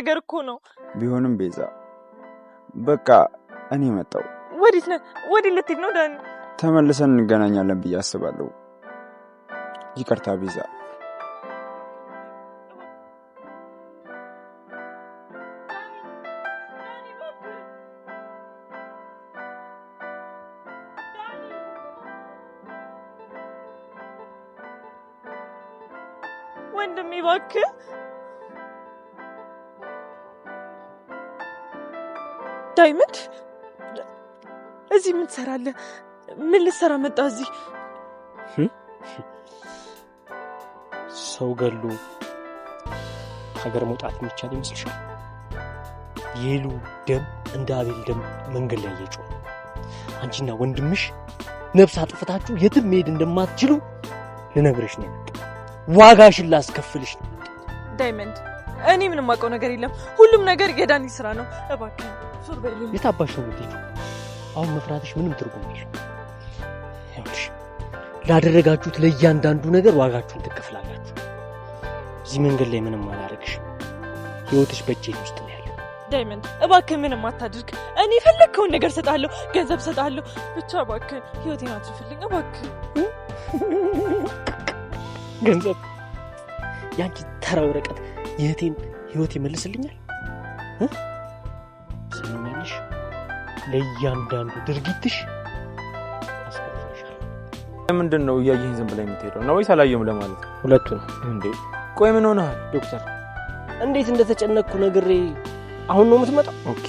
ነገር እኮ ነው ቢሆንም ቤዛ በቃ እኔ መጣው ወዲስ ነው ወዲ ልትሄድ ነው ዳኒ ተመልሰን እንገናኛለን ብዬ አስባለሁ ይቅርታ ቤዛ ወንድሜ እባክህ ዳይመንድ እዚህ ምን ትሰራለህ? ምን ልትሰራ መጣ እዚህ? ሰው ገሉ ሀገር መውጣት የሚቻል ይመስልሻል? የሉ ደም እንደ አቤል ደም መንገድ ላይ እየጮኸ አንቺና ወንድምሽ ነፍስ አጥፍታችሁ የትም መሄድ እንደማትችሉ ልነግርሽ ነው። ዋጋሽን ላስከፍልሽ ነው። ዳይመንድ እኔ ምንም ማውቀው ነገር የለም። ሁሉም ነገር የዳኒ ስራ ነው። እባክህ ሱር በልኝ። የታባሽ ነው ልጅ? አሁን መፍራትሽ ምንም ትርጉም የለውም። ይኸውልሽ ላደረጋችሁት ለእያንዳንዱ ነገር ዋጋችሁን ትከፍላላችሁ። እዚህ መንገድ ላይ ምንም አላደርግሽ። ህይወትሽ በእጄ ውስጥ ነው ያለው። ዳይመንድ እባክህ ምንም አታድርግ። እኔ የፈለግከውን ነገር ሰጣለሁ፣ ገንዘብ ሰጣለሁ። ብቻ እባክህ ህይወቴን አትርፍልኝ እባክህ። ገንዘብ ያንቺ ተራ ወረቀት የእህቴን ህይወት ይመልስልኛል? ስለማንሽ ለእያንዳንዱ ድርጊትሽ አስከፍልሻለሁ። ምንድን ነው እያየኸኝ ዝም ብለህ የምትሄደው ነው ወይስ አላየሁም ለማለት? ሁለቱም እንዴ ቆይ ምን ሆነሃል? ዶክተር እንዴት እንደተጨነቅኩ ነግሬ አሁን ነው የምትመጣው? ኦኬ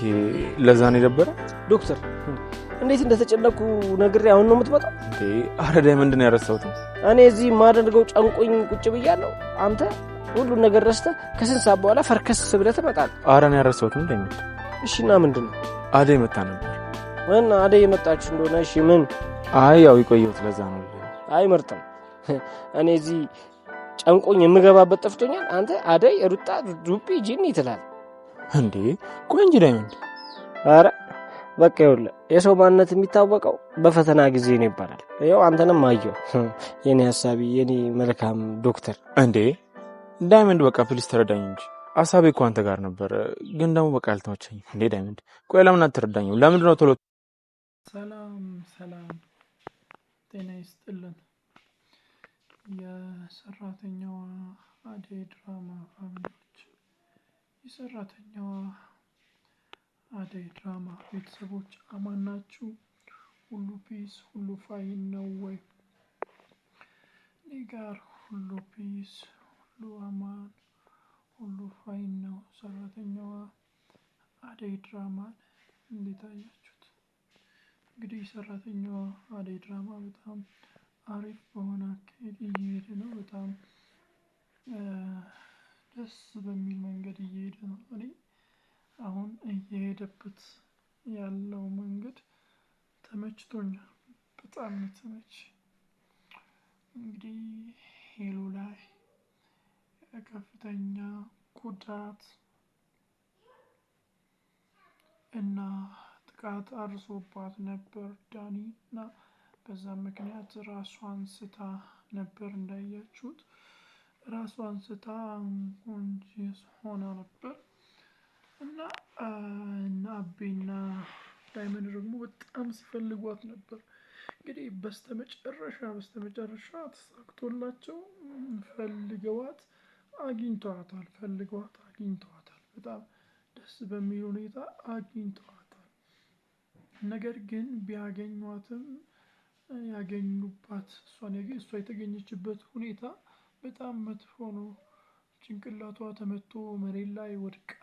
ለዛ ነው የደበረ? ዶክተር እንዴት እንደተጨነቅኩ ነግሬ አሁን ነው የምትመጣው? እንዴ አረ ዳይመንድ ነው ያረሳሁት። እኔ እዚህ ማደርገው ጨንቆኝ ቁጭ ብያለሁ። አንተ ሁሉን ነገር ረስተህ ከስንት ሰዓት በኋላ ፈርከስ ብለህ ትመጣለህ። አረ ነው ያረሳሁት ዳይመንድ። እሺ እና ምንድን ነው? አደይ መጣ ነበር። ምን አደይ የመጣች እንደሆነ እሺ ምን? አይ ያው ይቆየሁት ለዛ ነው። አይ መርጠም እኔ እዚህ ጨንቆኝ የምገባበት ጠፍቶኛል። አንተ አደይ ሩጣ ዱቢ ጂኒ ትላለህ እንዴ? ቆይ እንጂ ዳይመንድ። አረ በቃ ይኸውልህ የሰው ማንነት የሚታወቀው በፈተና ጊዜ ነው ይባላል። ይኸው አንተንም አየሁ የኔ ሐሳቢ የኔ መልካም ዶክተር። እንዴ ዳይመንድ በቃ ፕሊስ ተረዳኝ እንጂ ሐሳቤ እኮ አንተ ጋር ነበር፣ ግን ደግሞ በቃ አልተመቸኝም። እንዴ ዳይመንድ ቆይ ለምን አትረዳኝም? ለምንድን ነው ቶሎ? ሰላም ጤና ይስጥልን። የሰራተኛዋ አደይ ድራማ ፋሚሊዎች፣ የሰራተኛዋ አደይ ድራማ ቤተሰቦች አማን ናችሁ? ሁሉ ፒስ ሁሉ ፋይን ነው ወይ? እኔ ጋር ሁሉ ፒስ ሁሉ አማን ሁሉ ፋይን ነው። ሰራተኛዋ አደይ ድራማን እንዴት አያችሁት? እንግዲህ ሰራተኛዋ አደይ ድራማ በጣም አሪፍ በሆነ አካሄድ እየሄደ ነው። በጣም ደስ በሚል መንገድ እየሄደ ነው። እኔ አሁን እየሄደበት ያለው መንገድ ተመችቶኛል። በጣም ተመች። እንግዲህ ሄሉ ላይ ከፍተኛ ጉዳት እና ጥቃት አድርሶባት ነበር ዳኒ እና በዛ ምክንያት ራሷን ስታ ነበር። እንዳያችሁት ራሷን ስታ ኮንጂስ ሆና ነበር እና አቤና ዳይመንድ ደግሞ በጣም ሲፈልጓት ነበር። እንግዲህ በስተመጨረሻ ተሳክቶላቸው ፈልገዋት አግኝተዋታል። በጣም ደስ በሚል ሁኔታ አግኝተዋታል። ነገር ግን ቢያገኟትም ያገኙባት እሷ የተገኘችበት ሁኔታ በጣም መጥፎ ነው። ጭንቅላቷ ተመቶ መሬት ላይ ወድቃ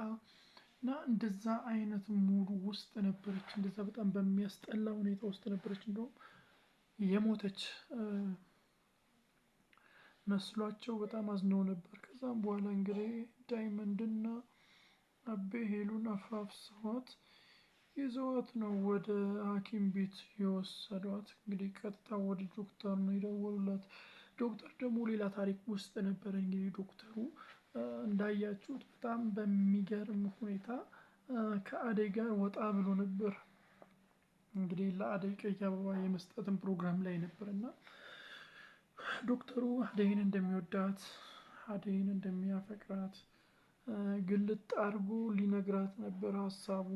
እና እንደዛ አይነት ሙሉ ውስጥ ነበረች። እንደዛ በጣም በሚያስጠላ ሁኔታ ውስጥ ነበረች። እንደውም የሞተች መስሏቸው በጣም አዝነው ነበር። ከዛም በኋላ እንግዲህ ዳይመንድና አቤ ሄሉን አፋፍሰዋት ይዘዋት ነው ወደ ሐኪም ቤት የወሰዷት። እንግዲህ ቀጥታ ወደ ዶክተር ነው የደወሉላት። ዶክተር ደግሞ ሌላ ታሪክ ውስጥ ነበረ። እንግዲህ ዶክተሩ እንዳያችሁት በጣም በሚገርም ሁኔታ ከአደይ ጋር ወጣ ብሎ ነበር። እንግዲህ ለአደይ ቀይ አበባ የመስጠትን ፕሮግራም ላይ ነበርና ዶክተሩ አደይን እንደሚወዳት አደይን እንደሚያፈቅራት ግልጥ አድርጎ ሊነግራት ነበር ሀሳቡ።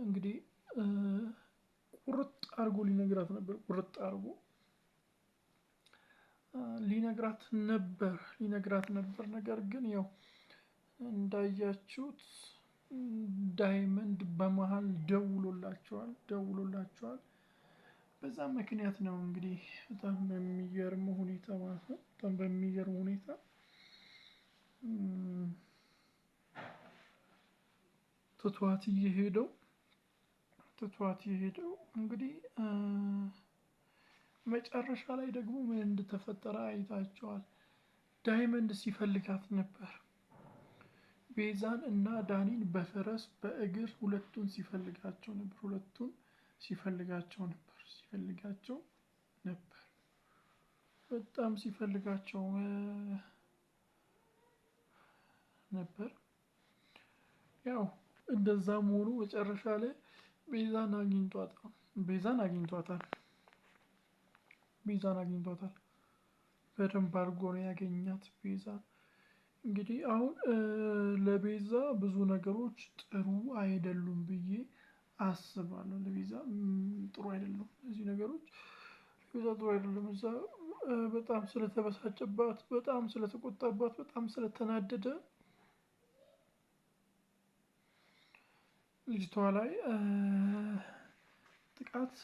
እንግዲህ ቁርጥ አድርጎ ሊነግራት ነበር። ቁርጥ አድርጎ ሊነግራት ነበር። ነገር ግን ያው እንዳያችሁት ዳይመንድ በመሀል ደውሎላቸዋል። በዛ ምክንያት ነው እንግዲህ በጣም በሚገርም ሁኔታ ማለት ነው። በጣም በሚገርም ሁኔታ ትቷት የሄደው እንግዲህ መጨረሻ ላይ ደግሞ ምን እንደተፈጠረ አይታችኋል። ዳይመንድ ሲፈልጋት ነበር። ቤዛን እና ዳኒን በፈረስ በእግር ሁለቱን ሲፈልጋቸው ነበር። በጣም ሲፈልጋቸው ነበር። ያው እንደዛም ሆኖ መጨረሻ ላይ ቤዛን አግኝቷታል። በደንብ አድርጎ ነው ያገኛት ቤዛን። እንግዲህ አሁን ለቤዛ ብዙ ነገሮች ጥሩ አይደሉም ብዬ አስባለሁ። ለቤዛ ጥሩ አይደሉም እነዚህ ነገሮች። ለቤዛ ጥሩ አይደሉም። እዛ በጣም ስለተበሳጨባት፣ በጣም ስለተቆጣባት፣ በጣም ስለተናደደ ልጅቷ ላይ ጥቃት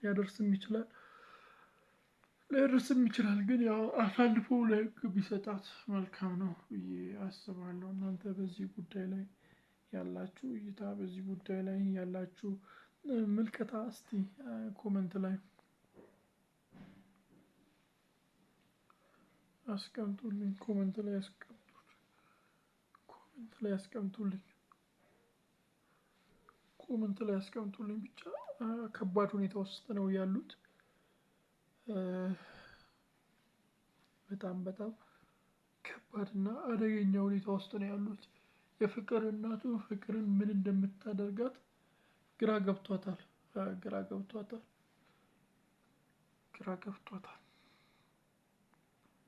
ሊያደርስም ይችላል። ግን ያው አሳልፎ ለሕግ ቢሰጣት መልካም ነው ብዬ አስባለሁ። እናንተ በዚህ ጉዳይ ላይ ያላችሁ እይታ፣ በዚህ ጉዳይ ላይ ያላችሁ ምልከታ እስቲ ኮመንት ላይ አስቀምጡልኝ። ኮመንት ላይ አስቀምጡልኝ። ብቻ ከባድ ሁኔታ ውስጥ ነው ያሉት። በጣም ከባድና አደገኛ ሁኔታ ውስጥ ነው ያሉት። የፍቅር እናቱ ፍቅርን ምን እንደምታደርጋት ግራ ገብቷታል።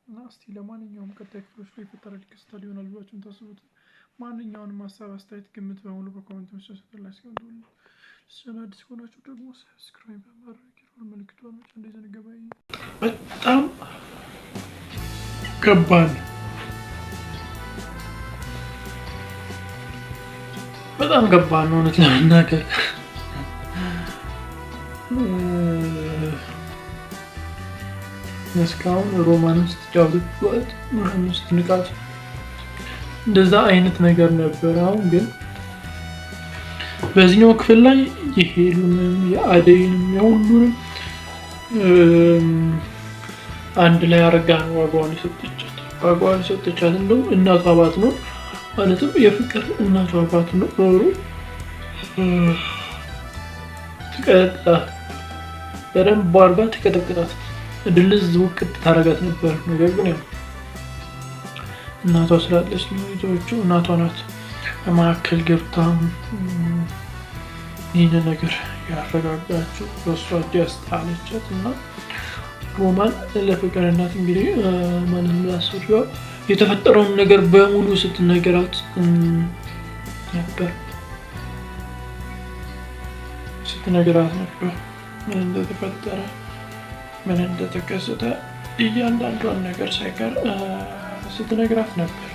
እና እስቲ ለማንኛውም ቀጣይ ክፍሎች ላይ የፈጠረ ክስተት ይሆናል ብላችሁም ታስቡት ማንኛውንም ሀሳብ፣ አስተያየት፣ ግምት በሙሉ በኮሜንት መስጫ ስር ላይ አስቀምጡልኝ። አዲስ ከሆናችሁ ደግሞ ሰብስክራይብ በማድረግ ምልክቷን ብቻ እንዳይዘነጋ። በጣም ከባድ ነው እውነት ለመናገር። እስካሁን ሮማን ውስጥ ጫወት ውስጥ ንቃት እንደዛ አይነት ነገር ነበር። አሁን ግን በዚህኛው ክፍል ላይ የሄሉንም የአደይንም የሁሉንም አንድ ላይ አረጋ ነው ዋጋዋን የሰጠቻት። እንደው እናቷ አባት ነው ማለትም የፍቅር እናቷ አባት ነው ኖሩ ትቀጠቅጣት፣ በደንብ አድርጋ ትቀጠቅጣት፣ ድልዝ ውቅት ታረጋት ነበር። ነገር ግን ያው እናቷ ስላለች ነው ይዘዎቹ። እናቷ ናት በመካከል ገብታ ይህን ነገር ያረጋጋችው፣ በእሷ እጅ ያስጣለቻት። እና ሮማን ለፍቅር እናት እንግዲህ ማንም ላሰሪዋ የተፈጠረውን ነገር በሙሉ ስትነገራት ነበር ምን እንደተፈጠረ ምን እንደተከሰተ እያንዳንዷን ነገር ሳይቀር ስትነግራት ነበር።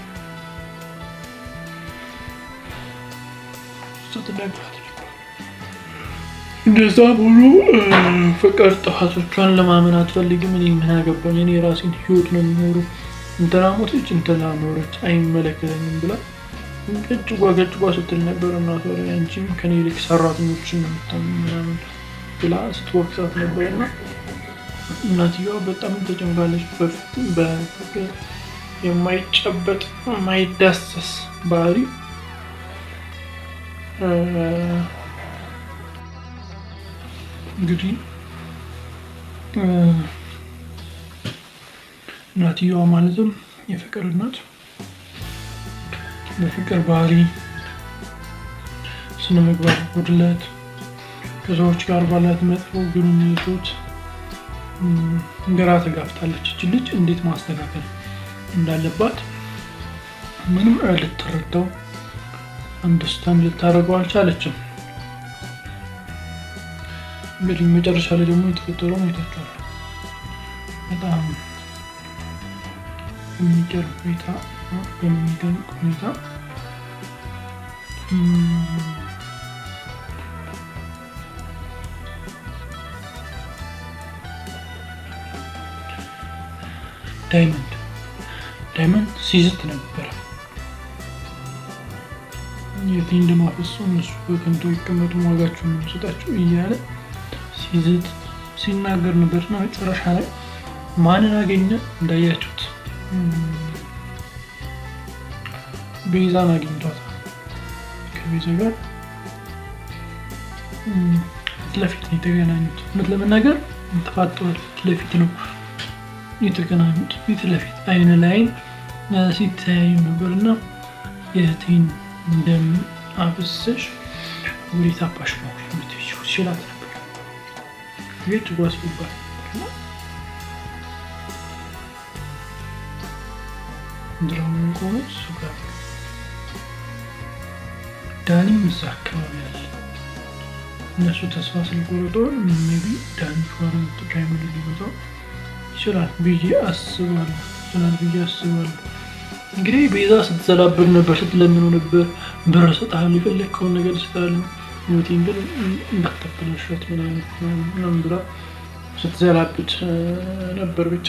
እንደዛ ሙሉ ፍቅር ጥፋቶቿን ለማመን አትፈልግም። እኔ ምን አገባኝ፣ እኔ የራሴን ህይወት ነው የሚኖሩ፣ እንትና ሞተች እንትና ኖረች አይመለከተኝም ብላ ገጭጓ ስትል ነበር። እናቷ ላይ አንቺም ከኔ ይልቅ ሰራተኞችን ነው ምናምን ብላ ስትወቅሳት ነበር። እና እናትየዋ በጣም ተጨንቃለች። በፍቅር የማይጨበጥ የማይዳሰስ ባህሪ እንግዲህ እናትየዋ ማለትም የፍቅር እናት በፍቅር ባህሪ፣ ስነ ምግባር ጉድለት፣ ከሰዎች ጋር ባላት መጥፎ ግንኙነቶች ግራ ተጋብታለች። እች ልጅ እንዴት ማስተካከል እንዳለባት ምንም ልትረዳው አንደርስታንድ ልታደርገው አልቻለችም። እንግዲህ መጨረሻ ላይ ደግሞ የተፈጠረውን አይታችኋል። በጣም በሚገርም ሁኔታ ዳይመንድ ሲዝት ነበረ። የት እንደማፈሱ እነሱ በከንቱ ይቀመጡ ዋጋቸውን የሚሰጣቸው እያለ ሲዝት ሲናገር ነበርና መጨረሻ ላይ ማንን አገኘ? እንዳያችሁት ቤዛን አግኝቷታል። ከቤዛ ጋር ፊት ለፊት ነው የተገናኙት። እውነት ለመናገር ተፋጠዋል። ፊት ለፊት ነው የተገናኙት። ፊት ለፊት አይን ለአይን ሲተያዩ ነበርና የእህቴን ደም አፍሰሽ ወዴት አባሽ ነው የምትሄጂው ሲላት ነበር። ቤት ጓዝ ይባል ድራማ ቆሞ እሱ ጋር ዳኒም እዛ አካባቢ አለ። እነሱ ተስፋ ስለቆረጡ ሜቢ ዳኒ ሸዋር ዳይመንድ ሊመጣው ይችላል ብዬ አስባለሁ። እንግዲህ ቤዛ ስትዘላብር ነበር፣ ስትለምነው ነበር። ብር እሰጥሃለሁ፣ የፈለግከውን ነገር እሰጥሃለሁ፣ ህይወቴን ግን እንዳታበላሻት ምናምን ብላ ስትዘላብድ ነበር። ብቻ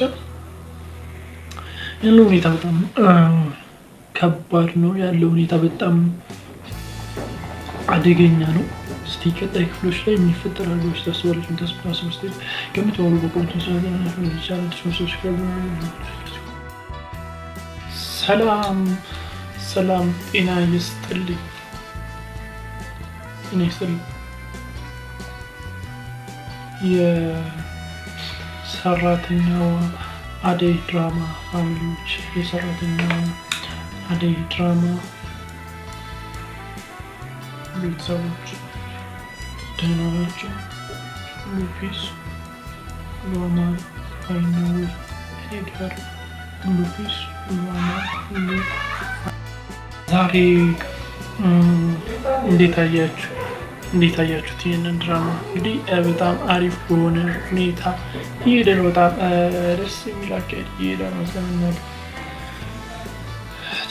ያለው ሁኔታ በጣም ከባድ ነው። ያለው ሁኔታ በጣም አደገኛ ነው። እስቲ ቀጣይ ክፍሎች ላይ የሚፈጠራሉ ብለሽ ታስባለች? ተስፋ ስመስል ከምትሆኑ በቆምቱ ሰላም ጤና ይስጥልኝ። የሰራተኛዋ አደይ ድራማ ፋሚሊዎች፣ የሰራተኛዋ አደይ ድራማ ቤተሰቦች ደህና ናቸው? ሉፒስ ሎማ አይነው ሄደር ሉፒስ ሎማ ዛሬ እንዴት አያችሁት ይህንን ድራማ? እንግዲህ በጣም አሪፍ በሆነ ሁኔታ እየሄደ ነው። በጣም ደስ የሚል አካሄድ እየሄደ ነው። ስለምናገር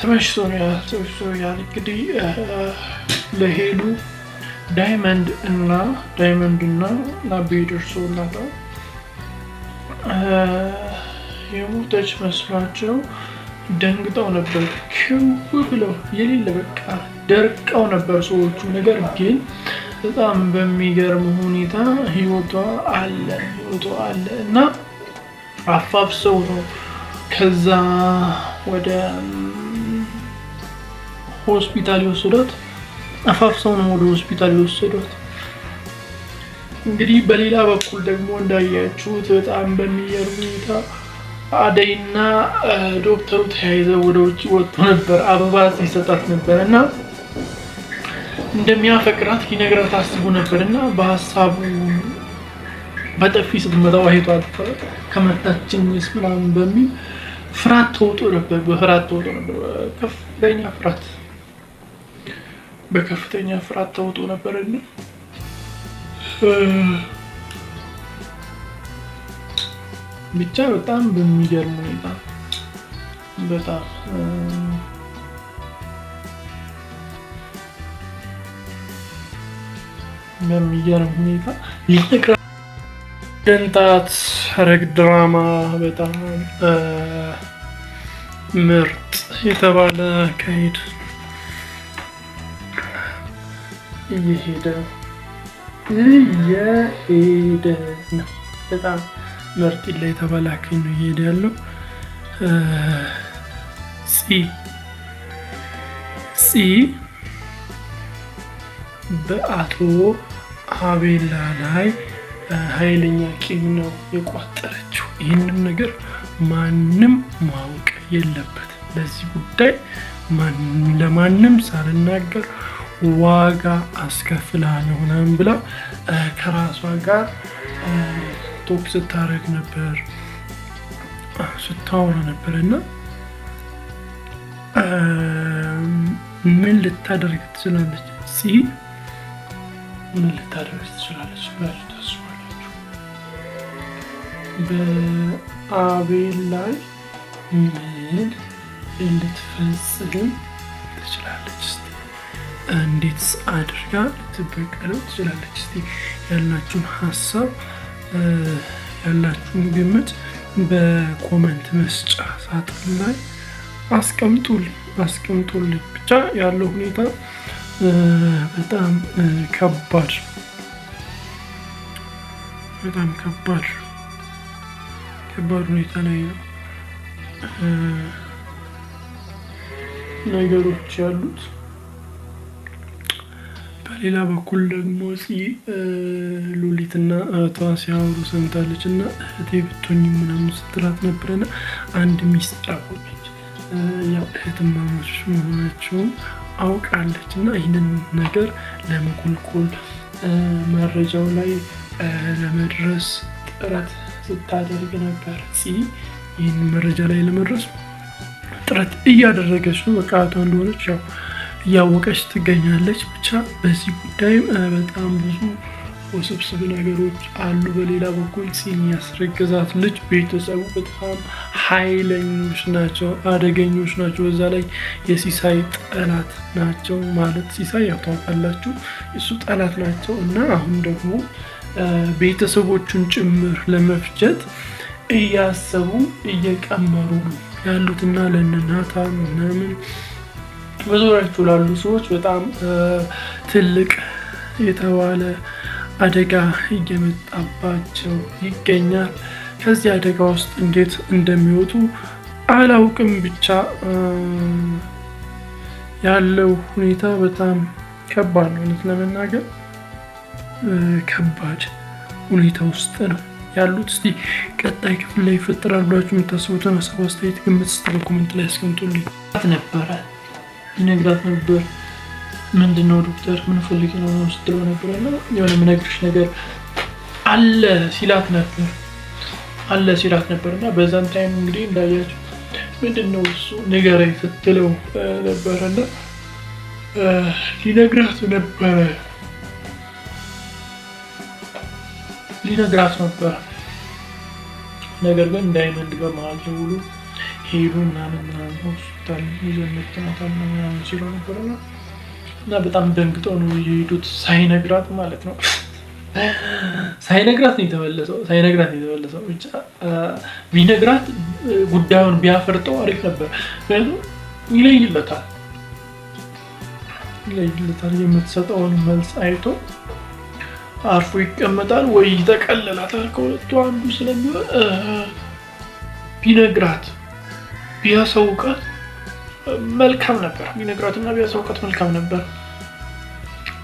ተመችቶኛል። እንግዲህ ለሄሉ ዳይመንድ እና ናቤ ደርሶላታል። የሞተች መስሏቸው ደንግጠው ነበር። ክው ብለው የሌለ በቃ ደርቀው ነበር ሰዎቹ። ነገር ግን በጣም በሚገርም ሁኔታ ህይወቷ አለ እና አፋፍሰው ነው ከዛ ወደ ሆስፒታል የወሰዷት። አፋፍሰው ነው ወደ ሆስፒታል የወሰዷት። እንግዲህ በሌላ በኩል ደግሞ እንዳያችሁት በጣም በሚገርም ሁኔታ አደይና ዶክተሩ ተያይዘው ወደ ውጭ ወጥቶ ነበር። አበባ ሲሰጣት ነበር እና እንደሚያፈቅራት ሊነግራት አስቦ ነበር እና በሀሳቡ በጥፊ ስትመታው አይቷል። ከመታችኝስ ምናምን በሚል ፍርሃት ተውጦ ነበር። በከፍተኛ ፍርሃት ተውጦ ነበርና ብቻ በጣም በሚገርም ሁኔታ በጣም በሚገርም ሁኔታ ደንታት ሐረግ ድራማ በጣም ምርጥ የተባለ አካሄድ እየሄደ ነው። በጣም ምርጥ ላይ የተባለ አካሄድ ነው እየሄደ ያለው። ፂ በአቶ አቤላ ላይ ኃይለኛ ቂም ነው የቋጠረችው። ይህንን ነገር ማንም ማወቅ የለበት። በዚህ ጉዳይ ለማንም ሳልናገር ዋጋ አስከፍላለሁ ምናምን ብላ ከራሷ ጋር ቶክ ስታረግ ነበር፣ ስታወራ ነበር እና ምን ልታደርግ ትችላለች? ምን ልታደርግ ትችላለች ብላችሁ ታስባላችሁ? በአቤል ላይ ምን ልትፈጽም ትችላለች? እንዴት አድርጋ ልትበቀለው ትችላለች? እስቲ ያላችሁን ሀሳብ ያላችሁን ግምት በኮመንት መስጫ ሳጥን ላይ አስቀምጡልኝ። ብቻ ያለው ሁኔታ በጣም ከባድ ሁኔታ ላይ ነው ነገሮች ያሉት። በሌላ በኩል ደግሞ ሉሊትና እህቷ ሲያወሩ ሰምታለች እና እህቴ ብትሆኝ ምናምን ስትላት ነበረና አንድ ሚስጥር አወቀች። ያው እህትማማቾች መሆናቸውን አውቃለች እና ይህንን ነገር ለመኮልኮል መረጃው ላይ ለመድረስ ጥረት ስታደርግ ነበር። ይህን መረጃ ላይ ለመድረስ ጥረት እያደረገች ነው። በቃ እህቷ እንደሆነች ያው እያወቀች ትገኛለች። ብቻ በዚህ ጉዳይም በጣም ብዙ ውስብስብ ነገሮች አሉ። በሌላ በኩል ያስረገዛት ልጅ ቤተሰቡ በጣም ኃይለኞች ናቸው፣ አደገኞች ናቸው። በዛ ላይ የሲሳይ ጠላት ናቸው። ማለት ሲሳይ ያው ታውቃላችሁ እሱ ጠላት ናቸው እና አሁን ደግሞ ቤተሰቦቹን ጭምር ለመፍጀት እያሰቡ እየቀመሩ ነው ያሉትና ለእናታን ምናምን በዙሪያቸው ላሉ ሰዎች በጣም ትልቅ የተባለ አደጋ እየመጣባቸው ይገኛል። ከዚህ አደጋ ውስጥ እንዴት እንደሚወጡ አላውቅም። ብቻ ያለው ሁኔታ በጣም ከባድ ነው። እውነት ለመናገር ከባድ ሁኔታ ውስጥ ነው ያሉት። እስቲ ቀጣይ ክፍል ላይ ይፈጠራል ብላችሁ የምታስቡትን ሀሳብ፣ አስተያየት፣ ግምት እስቲ በኮሜንት ላይ አስቀምጡልኝ። ነበረ ይነግራት ነበር። ምንድነው ዶክተር ምን ፈልጊ ነው ስትለው ነበርና የሆነ የምነግርሽ ነገር አለ ሲላት ነበርና በዛን ታይም እንግዲህ እንዳያችሁ ምንድነው እሱ ንገረኝ ስትለው ነበርና ሊነግራት ነበር። ነገር ግን ዳይመንድ በመሀል ደውሎ ሄዱ ምናምን ሆስፒታል ይዘን መጥተናል ምናምን ሲለው ነበርና እና በጣም ደንግጠው ነው የሄዱት ሳይነግራት ማለት ነው። ሳይነግራት ነው የተመለሰው። ብቻ ቢነግራት ጉዳዩን ቢያፈርጠው አሪፍ ነበር። ምክንያቱም ይለይለታል የምትሰጠውን መልስ አይቶ አርፎ ይቀመጣል ወይ ይጠቀልላታል። ከሁለቱ አንዱ ስለሚሆን ቢነግራት ቢያሳውቃት መልካም ነበር። ቢነግራትና ቢያሳውቃት መልካም ነበር።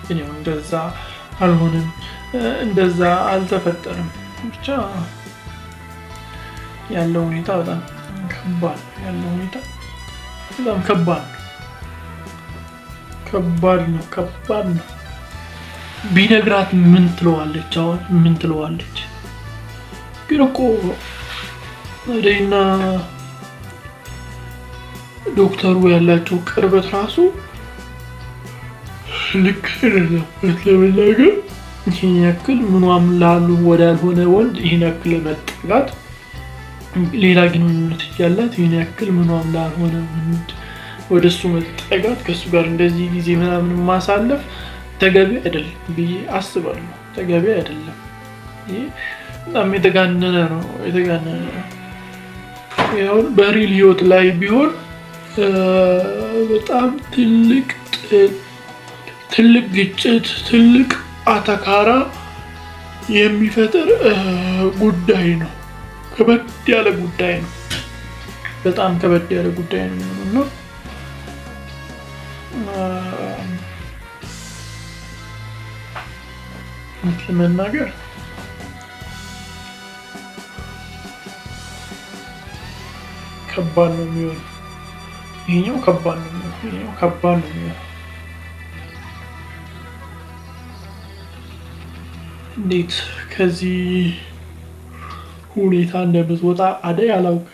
ግን ያው እንደዛ አልሆነም፣ እንደዛ አልተፈጠረም። ብቻ ያለው ሁኔታ በጣም ከባድ ነው። ቢነግራት ምን ትለዋለች? አሁን ምን ትለዋለች? ግን እኮ ወደና ዶክተሩ ያላቸው ቅርበት ራሱ ልክ ለመናገር ይህን ያክል ምኗም ላሉ ወዳልሆነ ወንድ ይህን ያክል መጠጋት፣ ሌላ ግንኙነት እያላት ይህን ያክል ምኗም ላልሆነ ወንድ ወደ እሱ መጠጋት፣ ከእሱ ጋር እንደዚህ ጊዜ ምናምን ማሳለፍ ተገቢ አይደለም ብዬ አስባለሁ። ተገቢ አይደለም። ይሄ በጣም የተጋነነ ነው። ያው በሪል ህይወት ላይ ቢሆን በጣም ትልቅ ግጭት፣ ትልቅ አተካራ የሚፈጥር ጉዳይ ነው። ከበድ ያለ ጉዳይ ነው። በጣም ከበድ ያለ ጉዳይ ነው። ለመናገር ከባድ ነው የሚሆነው። ይሄኛው ከባድ ነው የሚሆነው። እንዴት ከዚህ ሁኔታ እንደምትወጣ አደይ አላውቅም።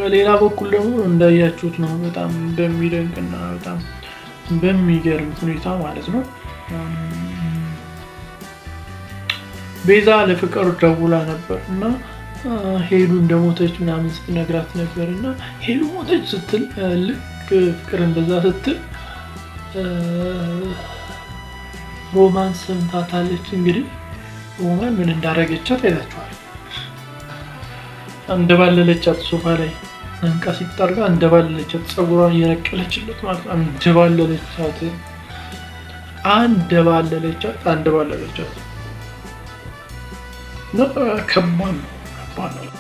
በሌላ በኩል ደግሞ እንዳያችሁት ነው በጣም በሚደንቅና በጣም በሚገርም ሁኔታ ማለት ነው ቤዛ ለፍቅር ደውላ ነበር እና ሄሉ እንደሞተች ምናምን ስትነግራት ነበር እና ሄሉ ሞተች ስትል ልክ ፍቅር እንደዛ ስትል ሮማን ሰምታታለች። እንግዲህ ሮማን ምን እንዳረገቻት አይታችኋል። እንደባለለቻት ሶፋ ላይ አንቃ ሲጠርጋ እንደባለለቻት ፀጉሯን እየነቀለችለት ማለት ነው። አንደባለለቻት ከባድ ነው።